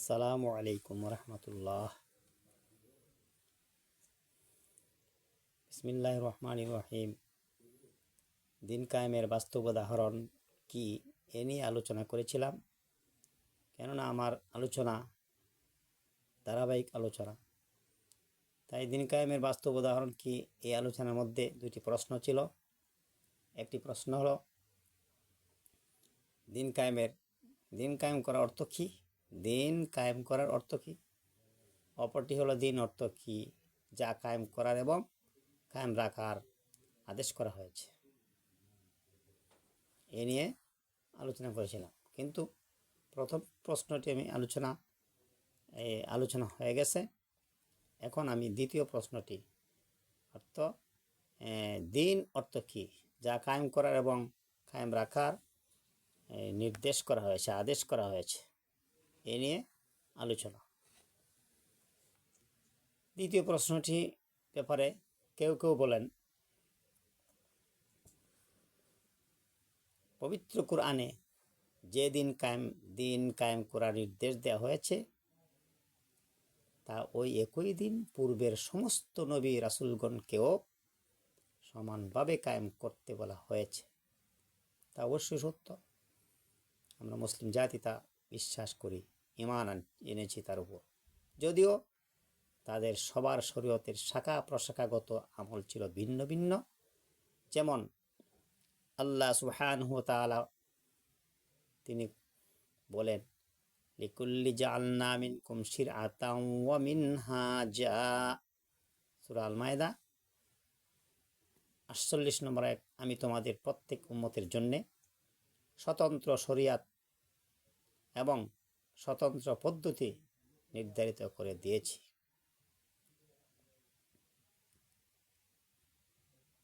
আসসালামু আলাইকুম রহমতুল্লাহ। বিসমিল্লাহির রহমানির রহিম। দিন কায়েমের বাস্তব উদাহরণ কি এ নিয়ে আলোচনা করেছিলাম, কেননা আমার আলোচনা ধারাবাহিক আলোচনা, তাই দিন কায়েমের বাস্তব উদাহরণ কি এই আলোচনার মধ্যে দুটি প্রশ্ন ছিল। একটি প্রশ্ন হলো দিন কায়েম করার অর্থ কী, দিন কায়েম করার অর্থ কী। অপরটি হলো দিন অর্থ কী, যা কায়েম করার এবং কায়েম রাখার আদেশ করা হয়েছে। এ নিয়ে আলোচনা করেছিলাম, কিন্তু প্রথম প্রশ্নটি আমি আলোচনা হয়ে গেছে। এখন আমি দ্বিতীয় প্রশ্নটি অর্থ দিন অর্থ কী, যা কায়েম করার এবং কায়েম রাখার নির্দেশ করা হয়েছে, আদেশ করা হয়েছে, এ নিয়ে আলোচনা। দ্বিতীয় প্রশ্নটি ব্যাপারে কেউ কেউ বলেন, পবিত্র কুরআনে যে দিন কায়েম করার নির্দেশ দেওয়া হয়েছে তা ওই একই দিন পূর্বের সমস্ত নবী রাসূলগণকেও সমানভাবে কায়েম করতে বলা হয়েছে। তা অবশ্যই সত্য। আমরা মুসলিম জাতি তা বিশ্বাস করি, ঈমান এনেছি তার উপর। যদিও তাদের সবার শরীয়তের শাখা প্রশাখাগত আমল ছিল ভিন্ন ভিন্ন। যেমন আল্লাহ সুবহানাহু ওয়া তাআলা তিনি বলেন, লিকুল্লি জাআলনা মিনকুম শিরআতাও ওয়া মিনহাজা, সূরা আল মায়দা 48 নম্বর আয়াত। আমি তোমাদের প্রত্যেক উম্মতের জন্যে স্বতন্ত্র শরিয়াত এবং স্বতন্ত্র পদ্ধতি নির্ধারিত করে দিয়েছি।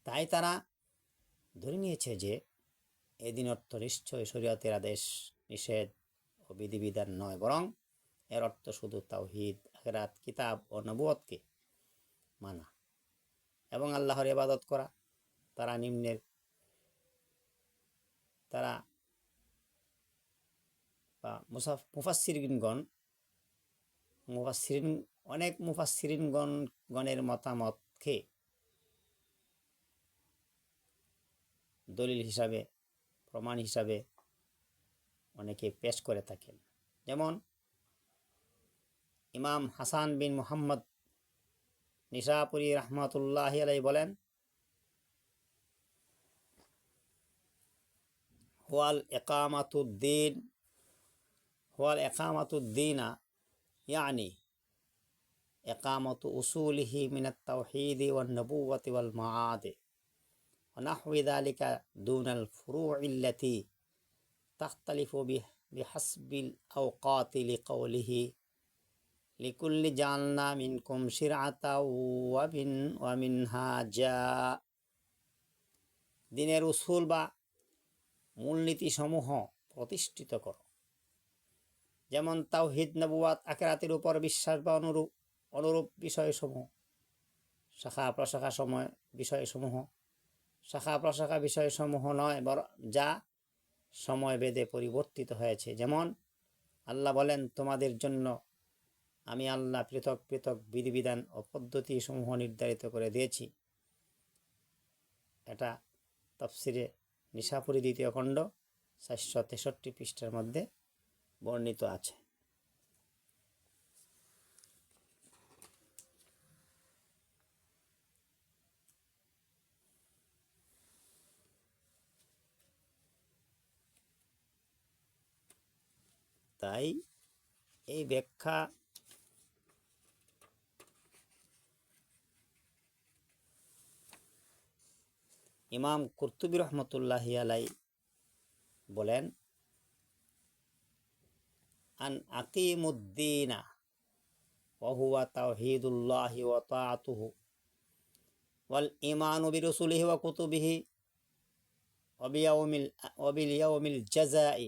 তাই তারা ধরে নিয়েছে যে এদিন অর্থ নিশ্চয় শরিয়তের আদেশ নিষেধ ও বিধিবিধান নয়, বরং এর অর্থ শুধু তাওহীদ, আখিরাত, কিতাব ও নবুয়তকে মানা এবং আল্লাহর ইবাদত করা। অনেক মুফাসসিরিনগণের মতামতকে দলিল হিসাবে, প্রমাণ হিসাবে অনেকে পেশ করে থাকেন। যেমন ইমাম হাসান বিন মুহাম্মদ নিশাপুরী রহমাতুল্লাহি আলাইহি বলেন, হুয়াল ইকামাতুদ্দিনা ইয়ানি ইকামাতু উসুলিহি মিনাত তাওহীদি ওয়ান নবুওয়াতি ওয়াল মাআদি ওয়া নাহওয়ি যালিকা দুনাল ফুরুইল্লাতি তাখতালিফু বিহাসবিল আওকাতি লিকাউলিহি লিকুল্লি জাআলনা মিনকুম শিরআতাও ওয়া মিনহাজা। দিনের উসুল বা মূলনীতিসমূহ প্রতিষ্ঠিত করো, যেমন তাওহীদ, নবুয়াত, আখিরাতের উপর বিশ্বাস বা অনুরূপ বিষয়সমূহ। শাখা প্রশাখা বিষয়সমূহ নয়, যা সময় ভেদে পরিবর্তিত হয়েছে। যেমন আল্লাহ বলেন, তোমাদের জন্য আমি আল্লাহ পৃথক পৃথক বিধিবিধান ও পদ্ধতি সমূহ নির্ধারিত করে দিয়েছি। এটা তাফসিরে নিশাপুরী 2য় খণ্ড 463 পৃষ্ঠার মধ্যে বর্ণিত আছে। তাই এই ব্যাখ্যা ইমাম কুরতুবী রহমতুল্লাহি আলাইহি বলেন, আন আকিমুদ্দিনা ওয়া হুয়া তাওহীদুল্লাহি ওয়া তাআতুহু ওয়াল ঈমানু বিরুসুলিহি ওয়া কুতুবিহি ওয়া বিল ইয়াউমিল জাযাই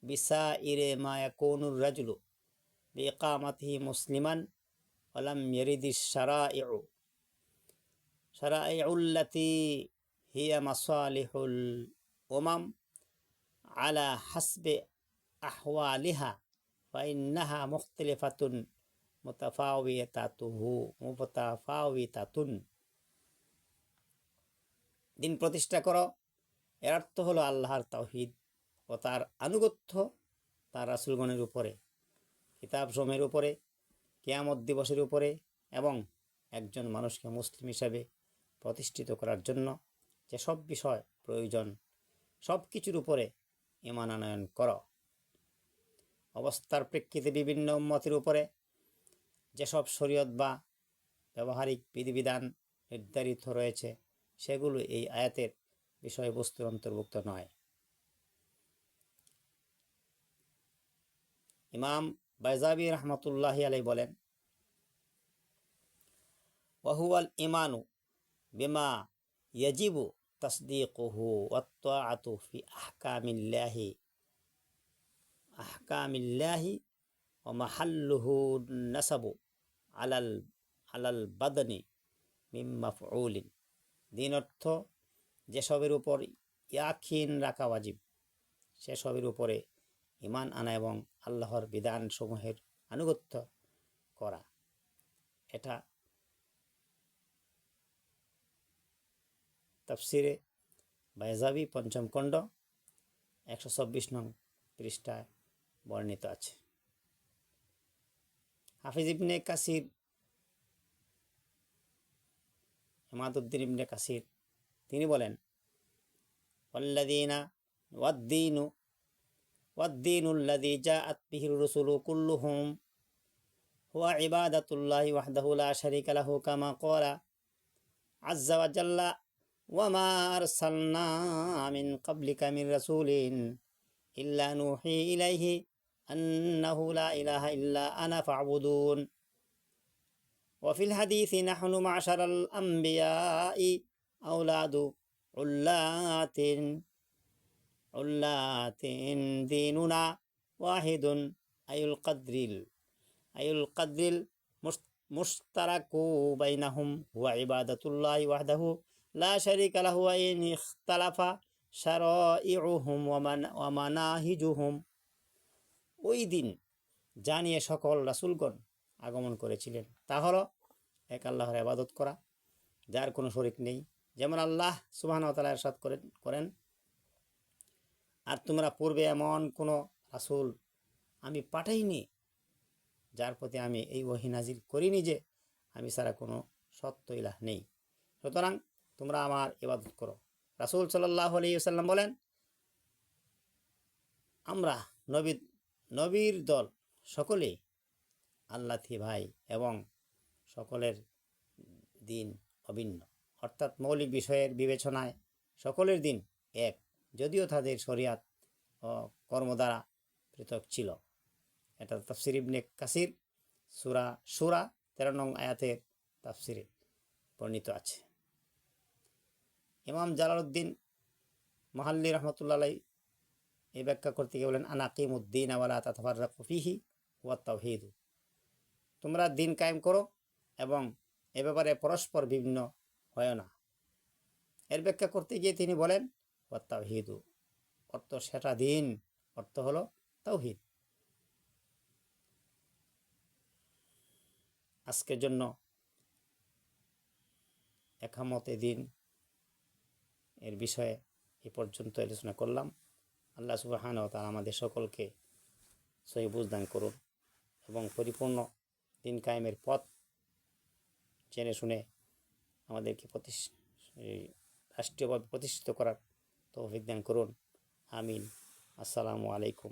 বিসাইরি মা ইয়াকুনুর রাজুলু বিইকামাতিহি মুসলিমান ওয়া লাম ইয়ারিদিশ শারাইউল্লাতী হিয়া মাসালিহুল উমাম আলা হাসবি আহওয়ালিহা ফাইন্নাহা মুখতালিফাতুন মুতাফাউইতাতুন। দিন প্রতিষ্ঠা করো, এর অর্থ হলো আল্লাহর তাওহীদ ও তার আনুগত্য তার রাসূলগণের উপরে, কিতাব সমূহের উপরে, কিয়ামত দিবসের উপরে এবং একজন মানুষকে মুসলিম হিসাবে প্রতিষ্ঠিত করার জন্য যেসব বিষয় প্রয়োজন সব কিছুর উপরে ঈমান আনয়ন করো। অবস্থার প্রেক্ষিতে বিভিন্ন উম্মতের উপরে যেসব শরীয়ত বা ব্যবহারিক বিধিবিধান নির্ধারিত রয়েছে সেগুলো এই আয়াতের বিষয়বস্তুর অন্তর্ভুক্ত নয়। ইমাম বাইজাবি রহমতুল্লাহি আলাইহি বলেন, ওয়াহুয়াল ইমানু বিমা ইয়াজিবু তাসদীকুহু ওয়াত তাআতু ফি আহকামিল্লাহি ওয়া মাহাল্লুহু নাসাবু আলাল বাদনি মিম মাফউলিন। দিন অর্থ যেসবের উপর ইয়াকিন রাখা ওয়াজিব সেসবের উপরে ঈমান আনা এবং আল্লাহর বিধান সমূহের আনুগত্য করা। এটা তাফসিরে বাইজাবি পঞ্চম খণ্ড 126 নং পৃষ্ঠায় বর্ণিত আছে। হাফিজ ইবনে কাসির, ইমাদউদ্দিন ইবনে কাসির তিনি বলেন, ওয়াদ্দীনুল্লাযী জাআত বিহির রুসুলু কুল্লুহুম হুয়া ইবাদাতুল্লাহি ওয়াহদাহু লা শারীকা লাহু কামা ক্বালা আযযা ওয়া জাল্লা ওয়া মা আরসালনা মিন ক্বাবলিকা মির রাসূলিন ইল্লা নূহী ইলাইহি আন্নাহু লা ইলাহা ইল্লা আনা ফা'বুদুন। ওয়া ফিল হাদীসি নাহনু মা'শারাল আমবিয়াই আওলাদু উল্লাতিন দীনুনা ওয়াহিদুন আইউল কদ্রিল মুশতারাকু বাইনাহুম হুয়া ইবাদাতুল্লাহি ওয়াহদাহু লা শারীকা লাহু ওয়া ইন ইখতালাফা শারাইউহুম ওয়া মানাহিজুহুম। ওই দিন জানিয়ে সকল রাসূলগণ আগমন করেছিলেন তা হলো এক আল্লাহর ইবাদত করা, যার কোনো শরীক নেই। যেমন আল্লাহ সুবহানাহু ওয়া তাআলা ইরশাদ করেন, আর তোমরা পূর্বে এমন কোনো রাসূল আমি পাঠাইনি যার প্রতি আমি এই ওহী নাজিল করিনি যে আমি ছাড়া কোনো সত্য ইলাহ নেই, সুতরাং তোমরা আমার ইবাদত করো। রাসূল সাল্লাল্লাহু আলাইহি ওয়াসাল্লাম বলেন, আমরা নবীর দল সকলেই আল্লাহী ভাই এবং সকলের দিন অভিন্ন, অর্থাৎ মৌলিক বিষয়ের বিবেচনায় সকলের দিন এক, যদিও তাদের শরিয়াত ও কর্ম দ্বারা পৃথক ছিল। এটা তাফসির ইবনে কাসির সূরা শূরা 13 নং আয়াতের তাফসিরে বর্ণিত আছে। ইমাম জালালউদ্দিন মাহাল্লি রহমতুল্লাহ আলাইহি এই ব্যাখ্যা করতে গিয়ে বলেন, আনাকিমুদ্দিন ওয়া লা তাতাফাররাকু ফীহি ওয়া তাওহীদ। তোমরা দিন কায়েম করো এবং এ ব্যাপারে পরস্পর ভিন্ন হয় না। এর ব্যাখ্যা করতে গিয়ে তিনি বলেন, ওয়া তাওহীদ অর্থ সেটা দিন, অর্থ হলো তাওহীদ। আজকের জন্য একামতে দিন এর বিষয়ে এ পর্যন্ত আলোচনা করলাম। আল্লাহ সুবহানাহু ওয়া তাআলা আমাদের সকলকে সহি বুঝ দান করুন এবং পরিপূর্ণ দিন কায়েমের পথ জেনে শুনে আমাদেরকে রাষ্ট্রীয়ভাবে প্রতিষ্ঠিত করার তৌফিক দান করুন। আমিন। আসসালামু আলাইকুম